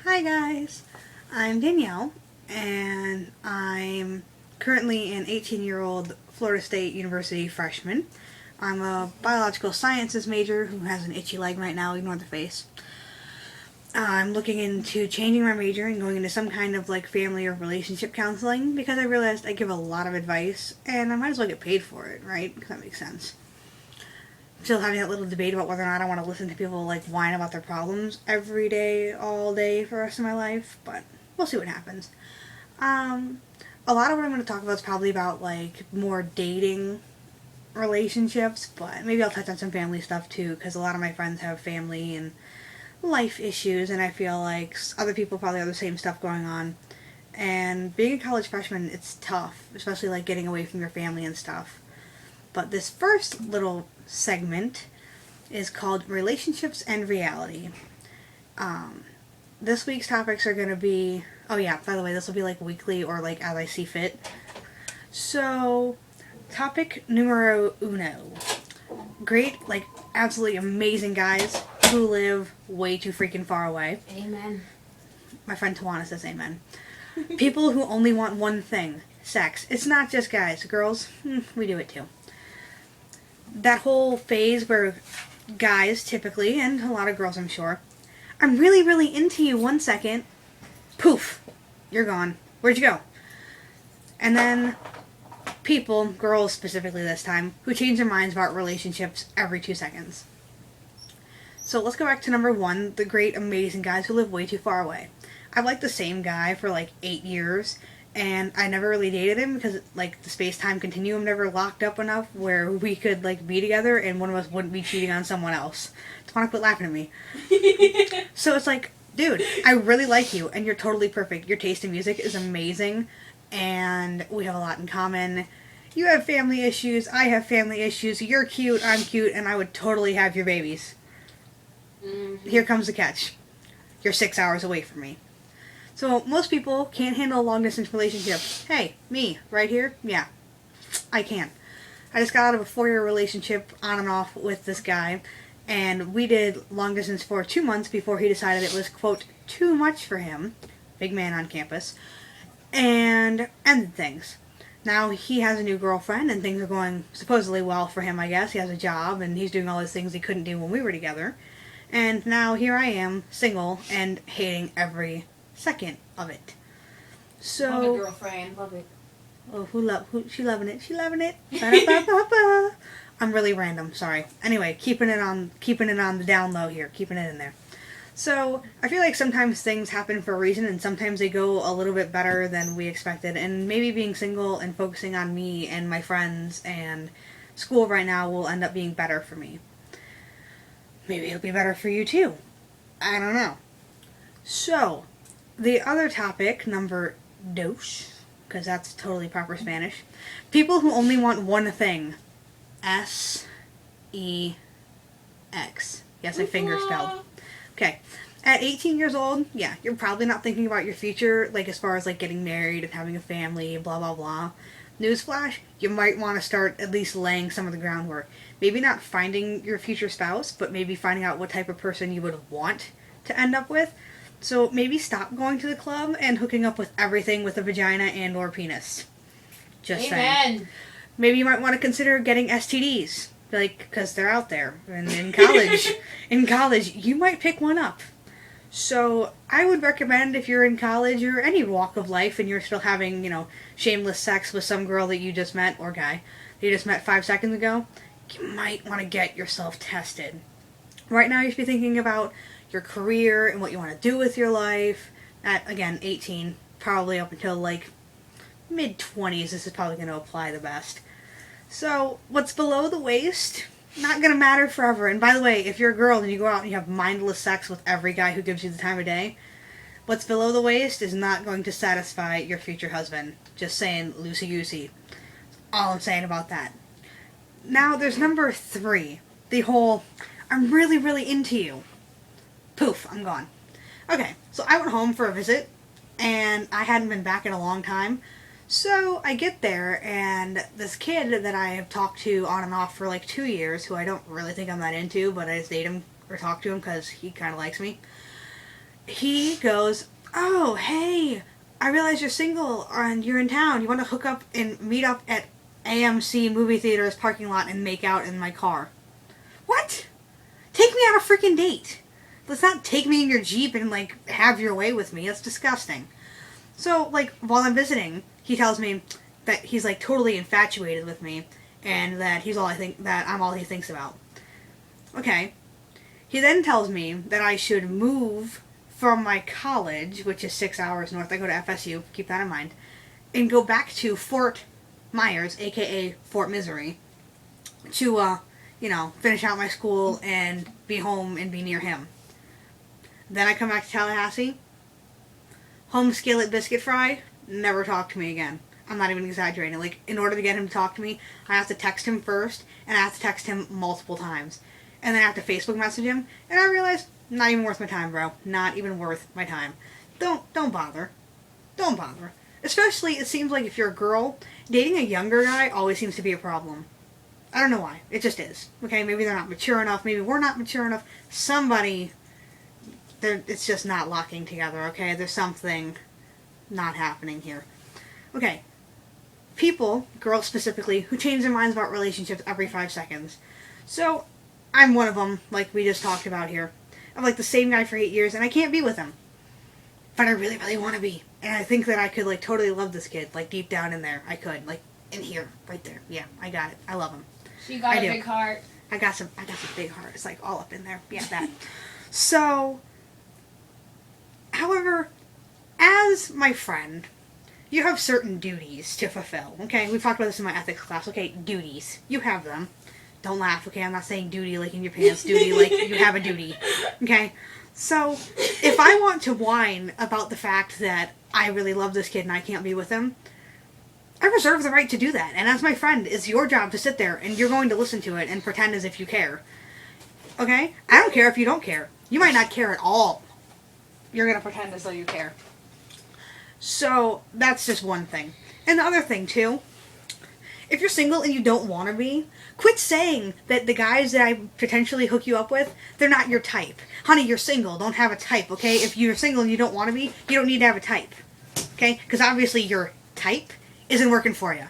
Hi guys, I'm Danielle, and I'm currently an 18-year-old Florida State University freshman. I'm a biological sciences major who has an itchy leg right now, ignore the face. I'm looking into changing my major and going into some kind of like family or relationship counseling because I realized I give a lot of advice and I might as well get paid for it, right? Because that makes sense. Still having that little debate about whether or not I want to listen to people like whine about their problems every day, all day for the rest of my life, but we'll see what happens. Um, a lot of what I'm going to talk about is probably about like more dating relationships, but maybe I'll touch on some family stuff too, because a lot of my friends have family and life issues, and I feel like other people probably have the same stuff going on. And being a college freshman, it's tough, especially like getting away from your family and stuff. But this first little segment is called Relationships and Reality. Um, this week's topics are going to be, oh yeah, by the way, this will be like weekly or like as I see fit. So, topic numero uno. Great, like absolutely amazing guys who live way too freaking far away. Amen. My friend Tawana says amen. People who only want one thing, sex. It's not just guys. Girls, we do it too. That whole phase where guys typically, and a lot of girls I'm sure, I'm really, really into you 1 second, poof, you're gone. Where'd you go? And then people, girls specifically this time, who change their minds about relationships every 2 seconds. So let's go back to number one, the great, amazing guys who live way too far away. I've liked the same guy for like 8 years, and I never really dated him because like the space-time continuum never locked up enough where we could like be together and one of us wouldn't be cheating on someone else. Just want to quit laughing at me. So it's like, dude, I really like you and you're totally perfect. Your taste in music is amazing and we have a lot in common. You have family issues, I have family issues, you're cute, I'm cute, and I would totally have your babies. Mm-hmm. Here comes the catch. You're 6 hours away from me. So most people can't handle a long distance relationship. Hey, me, right here? Yeah, I can. I just got out of a 4-year relationship on and off with this guy, and we did long distance for 2 months before he decided it was, quote, too much for him, big man on campus, and ended things. Now he has a new girlfriend, and things are going supposedly well for him, I guess. He has a job, and he's doing all those things he couldn't do when we were together. And now here I am, single, and hating every second of it. So, Love it, girlfriend. Love it. oh, she loving it. She loving it. Ba-da-ba-ba-ba. I'm really random. Sorry. Anyway, keeping it on the down low here, keeping it in there. So I feel like sometimes things happen for a reason, and sometimes they go a little bit better than we expected. And maybe being single and focusing on me and my friends and school right now will end up being better for me. Maybe it'll be better for you too. I don't know. So, the other topic, number dos, because that's totally proper Spanish. People who only want one thing. S-E-X. Yes, I finger spelled. Okay. At 18 years old, yeah, you're probably not thinking about your future, like as far as like getting married and having a family, blah, blah, blah. Newsflash, you might want to start at least laying some of the groundwork. Maybe not finding your future spouse, but maybe finding out what type of person you would want to end up with. So maybe stop going to the club and hooking up with everything with a vagina and or penis. Just saying. Amen. Maybe you might want to consider getting STDs, like, because they're out there. And in college, you might pick one up. So I would recommend if you're in college or any walk of life and you're still having, shameless sex with some girl that you just met, or guy, that you just met 5 seconds ago, you might want to get yourself tested. Right now you should be thinking about your career and what you want to do with your life. At, again, 18, probably up until like mid-20s, this is probably going to apply the best. So, what's below the waist, not going to matter forever. And by the way, if you're a girl and you go out and you have mindless sex with every guy who gives you the time of day, what's below the waist is not going to satisfy your future husband. Just saying, loosey-goosey. All I'm saying about that. Now, there's number 3. The whole, I'm really, really into you. Poof, I'm gone. Okay, so I went home for a visit, and I hadn't been back in a long time. So I get there, and this kid that I have talked to on and off for like 2 years, who I don't really think I'm that into, but I just date him or talk to him because he kind of likes me, he goes, "Oh, hey, I realize you're single and you're in town. You want to hook up and meet up at AMC movie theater's parking lot and make out in my car." What? Take me on a freaking date. Let's not take me in your Jeep and, like, have your way with me. That's disgusting. So, like, while I'm visiting, he tells me that he's, like, totally infatuated with me and that I'm all he thinks about. Okay. He then tells me that I should move from my college, which is 6 hours north. I go to FSU, keep that in mind, and go back to Fort Myers, aka Fort Misery, to, finish out my school and be home and be near him. Then I come back to Tallahassee, home skillet biscuit fry, never talk to me again. I'm not even exaggerating. Like, in order to get him to talk to me, I have to text him first, and I have to text him multiple times. And then I have to Facebook message him, and I realize, not even worth my time, bro. Not even worth my time. Don't bother. Don't bother. Especially, it seems like if you're a girl, dating a younger guy always seems to be a problem. I don't know why. It just is. Okay, maybe they're not mature enough. Maybe we're not mature enough. It's just not locking together, okay? There's something not happening here. Okay. People, girls specifically, who change their minds about relationships every 5 seconds. So, I'm one of them, like we just talked about here. I'm like the same guy for 8 years, and I can't be with him. But I really, really want to be. And I think that I could, like, totally love this kid. Like, deep down in there. I could. Like, in here. Right there. Yeah, I got it. I love him. She got a big heart. I got some big heart. It's, like, all up in there. Yeah, that. So, however, as my friend, you have certain duties to fulfill. Okay? We've talked about this in my ethics class. Okay, duties. You have them. Don't laugh, okay? I'm not saying duty like in your pants. Duty like you have a duty. Okay? So, if I want to whine about the fact that I really love this kid and I can't be with him, I reserve the right to do that. And as my friend, it's your job to sit there and you're going to listen to it and pretend as if you care. Okay? I don't care if you don't care. You might not care at all. You're going to pretend as though you care. So, that's just one thing. And the other thing, too, if you're single and you don't want to be, quit saying that the guys that I potentially hook you up with, they're not your type. Honey, you're single. Don't have a type, okay? If you're single and you don't want to be, you don't need to have a type. Okay? Because obviously your type isn't working for you.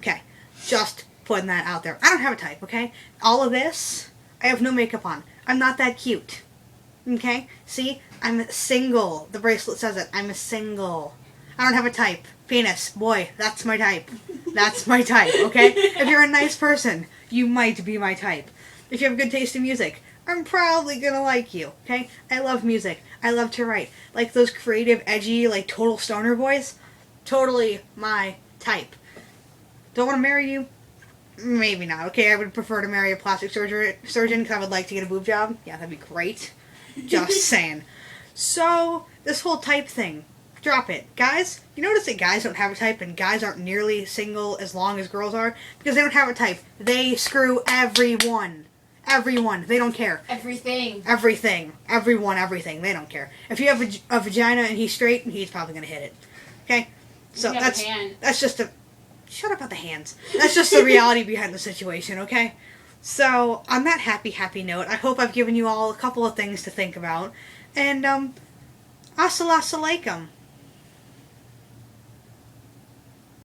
Okay? Just putting that out there. I don't have a type, okay? All of this, I have no makeup on. I'm not that cute. Okay? See? I'm single. The bracelet says it. I'm single. I don't have a type. Penis. Boy, that's my type. That's my type, okay? If you're a nice person, you might be my type. If you have good taste in music, I'm probably gonna like you, okay? I love music. I love to write. Like those creative, edgy, like total stoner boys, totally my type. Don't want to marry you? Maybe not, okay? I would prefer to marry a plastic surgeon because I would like to get a boob job. Yeah, that'd be great. Just saying. So, this whole type thing, drop it. Guys, you notice that guys don't have a type and guys aren't nearly single as long as girls are? Because they don't have a type. They screw everyone. Everyone. They don't care. Everything. Everything. Everyone, everything. They don't care. If you have a vagina and he's straight, he's probably going to hit it. Okay? So that's just a... Shut up about the hands. That's just the reality behind the situation, okay? So, on that happy note, I hope I've given you all a couple of things to think about. And, assalamu alaikum.